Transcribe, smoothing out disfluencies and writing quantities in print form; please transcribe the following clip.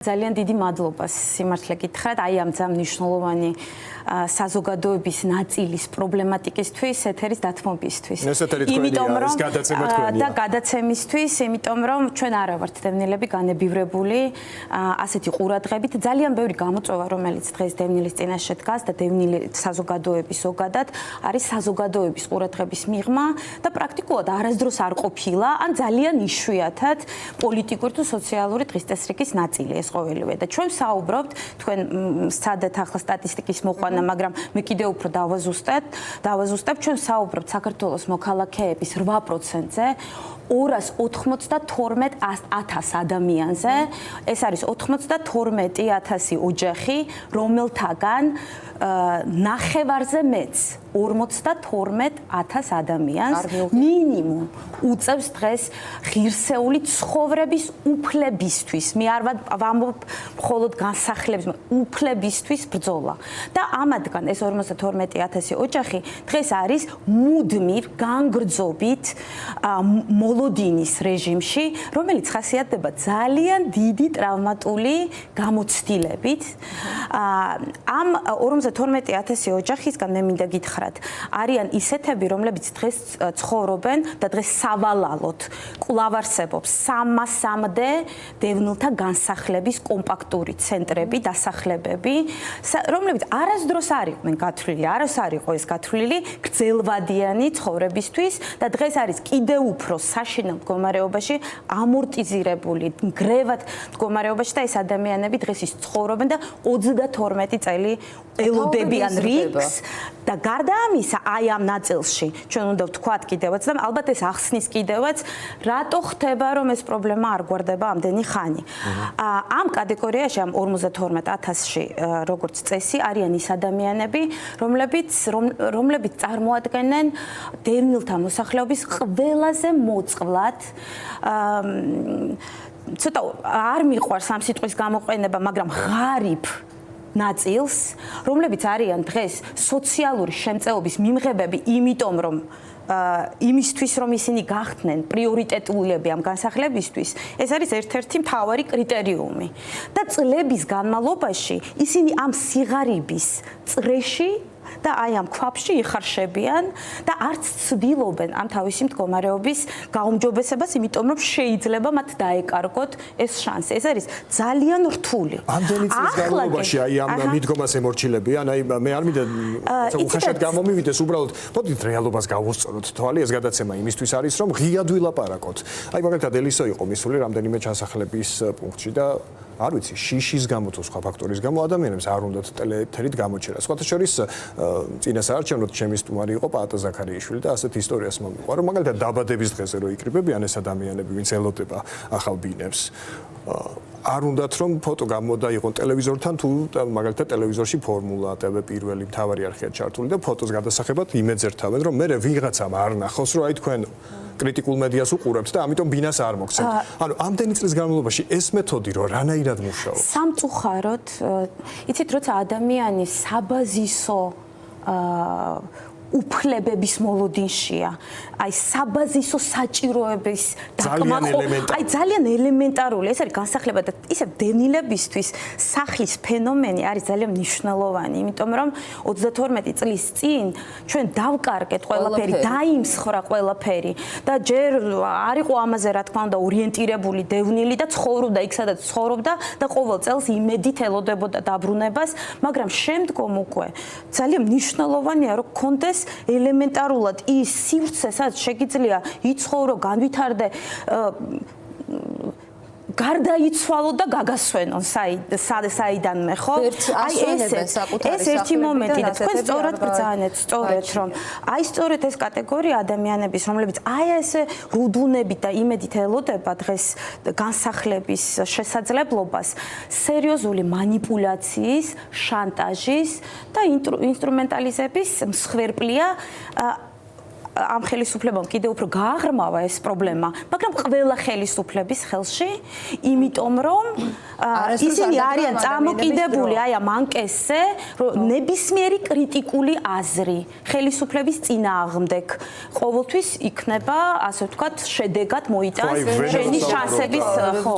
ძალიან დიდი მადლობა სიმართლე გითხრათ, აი ამ ძალიან მნიშვნელოვანი საზოგადოების ნაწილის პრობლემატიკისთვის, ეთერის დათმობისთვის. იმიტომ რომ და გადაცემისთვის, იმიტომ რომ ჩვენ არა ვართ დევნილები განებივრებული ასეთი ყურადღებით, ძალიან ბევრი გამოწვევა, რომელიც დღეს დევნილის წინაშე დგას და დევნილი საზოგადოების ზოგადად არის საზოგადოების ყურადღების მიღმა და პრაქტიკულად არასდროს არ ყოფილა, ან ძალიან იშვიათად პოლიტიკური თუ სოციალური დღესდღეობის ნაწილი ეს ყოველივე და ჩვენ საუბრობთ თქვენ სცადეთ ახლა სტატისტიკის მოყვანა, მაგრამ მე კიდევ უფრო დავაზუსტებ, ჩვენ საუბრობთ საქართველოს მოქალაქეების 8%-ზე 292,000 ადამიანზე, ეს არის 92,000 ოჯახი, რომელთაგან ნახევარზე მეც 52,000 ადამიანს მინიმუმ უწევს დღეს ღირსეული ცხოვრების უფლებისთვის. მე არ ვამბობ მხოლოდ განსახლების, უფლებისთვის ბრძოლა. და ამათგან ეს 52,000 ოჯახი დღეს არის მუდმივ განგრძობით მოლოდინის რეჟიმში, რომელიც ხასიათდება ძალიან დიდი ტრავმატული გამოცდილებით. ამ 52,000 ოჯახისგან მე მინდა გითხრათ, არიან ისეთები, რომლებიც დღეს ცხოვრობენ და დღეს სავალალოდ კვლავ არსებობს 300-მდე დევნილთა განსახლების კომპაქტური ცენტრები, დასახლებები, რომლებიც არასდროს არ იყვნენ გათვლილი, არასდროს არ იყო ეს გათვლილი გრძელვადიანი ცხოვრებისთვის და დღეს არის კიდევ უფრო საშინელ მდგომარეობაში, ამორტიზირებული, ნგრევად მდგომარეობაში და ეს ადამიანები დღეს ის ცხოვრობენ და 32 წელი ელოდებიან რიგს და გარდა ამისა, აი ამ ნაწილში ჩვენ უნდა ვთქვათ კიდევაც და ალბათ ეს ახსნის კიდევაც, რატო ხდება რომ ეს პრობლემა არ გვარდება ამდენი ხანი. ამ კატეგორიაში ამ 52,000-ში როგორც წესი არიან ის ადამიანები, რომლებიც წარმოადგენენ დევნილთა მოსახლეობის ყველაზე მოწყვლად ცოტა არ მიყვარს ამ სიტყვის გამოყენება, მაგრამ ღარიბ ნაწილს, რომლებიც არიან დღეს სოციალური შემწეობის მიმღებები, იმიტომ რომ იმისთვის რომ ისინი გახდნენ პრიორიტეტულები ამ განსახლებისთვის, ეს არის ერთ-ერთი მთავარი კრიტერიუმი. და წლების განმავლობაში ისინი ამ სიღარიბის წრეში და აი ამ ქვაბში იხარშებიან და არც ცდილობენ ამ თავისი მდგომარეობის გაუმჯობესებას, იმიტომ რომ შეიძლება მათ დაეკარგოთ ეს შანსი. ეს არის ძალიან რთული. ამდენი წლის განმავლობაში აი ამ მიდგომას ემორჩილებიან, აი მე არ მინდა უხეშად გამომივიდეს, უბრალოდ მოდით რეალობას გავუსწოროთ თვალი, ეს გადაცემა იმისთვის არის, რომ ღიად ვილაპარაკოთ. აი მაგალითად ელისო იყო მისული რამდენიმე ჩასახლების პუნქტში და არ ვიცი, შიშის გამო თუ სხვა ფაქტორის გამო ადამიანებს არ უნდათ ტელეეთერით გამოჩერა. სხვათა შორის წინასაარჩევნოდ ჩემი სტუმარი იყო პაატა ზაქარიაშვილი და ასეთ ისტორიას მომიყვა, რომ მაგალითად დაბადების დღეზე რო იკრიბებიან ეს ადამიანები, ვინც ელოდება ახალ ბინებს, არ უნდათ რომ ფოტო გამოდაიღონ ტელევიზორთან თუ მაგალითად ტელევიზორში ფორმულა, TV პირველი მთავარი არხია ჩართული და ფოტოს გადასახებად იმეძერთავენ, რომ მე ვიღაცამ არ ნახოს, რომ აი თქვენ კრიტიკულ მედიას უყურებთ და ამიტომ ბინას არ მოგცემთ. ანუ ამდენი წლის განმავლობაში ეს მეთოდი რო რანაირად მუშაობს? სამწუხაროდ, იცით, როცა ადამიანი საბაზისო უფლებების მოლოდინშია, აი საბაზისო საჭიროების დაკმაყოფილება, აი ძალიან ელემენტარული, ეს არის განსახლება და ისე დევნილებისთვის სახის ფენომენი არის ძალიან მნიშვნელოვანი, იმიტომ რომ 32 წლის წინ ჩვენ დავკარგეთ ყველაფერი, დაიმსხრა ყველაფერი და ჯერ არ იყო ამაზე რა თქმა უნდა ორიენტირებული დევნილი და ცხოვრობდა იქ სადაც ცხოვრობდა და ყოველ წელს იმედით ელოდებოდა დაბრუნებას, მაგრამ შემდგომ უკვე ძალიან მნიშვნელოვანია რომ გქონდეს ელემენტარულად ის სივრცე, სადაც შეგიძლია იცხოვრო, განვითარდე, გარდაიცვალო და გაგასვენონ საიდანმე, ხო? აი ეს ერთი მომენტი და თქვენ სწორად ბრძანეთ, სწორედ რომ აი სწორედ ეს კატეგორია ადამიანების, რომლებიც აი ესე რუდუნებით და იმედით ელოდება დღეს განსახლების შესაძლებლობას, სერიოზული მანიპულაციის, შანტაჟის და ინსტრუმენტალიზების მსხვერპლია. ამ ხელისუფლებამ კიდევ უფრო გააღრმავა ეს პრობლემა, მაგრამ ყველა ხელისუფლების ხელში, იმიტომ რომ ისინი არიან წამოკიდებული აი ამ ანკესზე, რომ ნებისმიერი კრიტიკული აზრი ხელისუფლების წინააღმდეგ ყოველთვის იქნება, ასე ვთქვათ, შედეგად მოიტანს შენი შანსების ხო,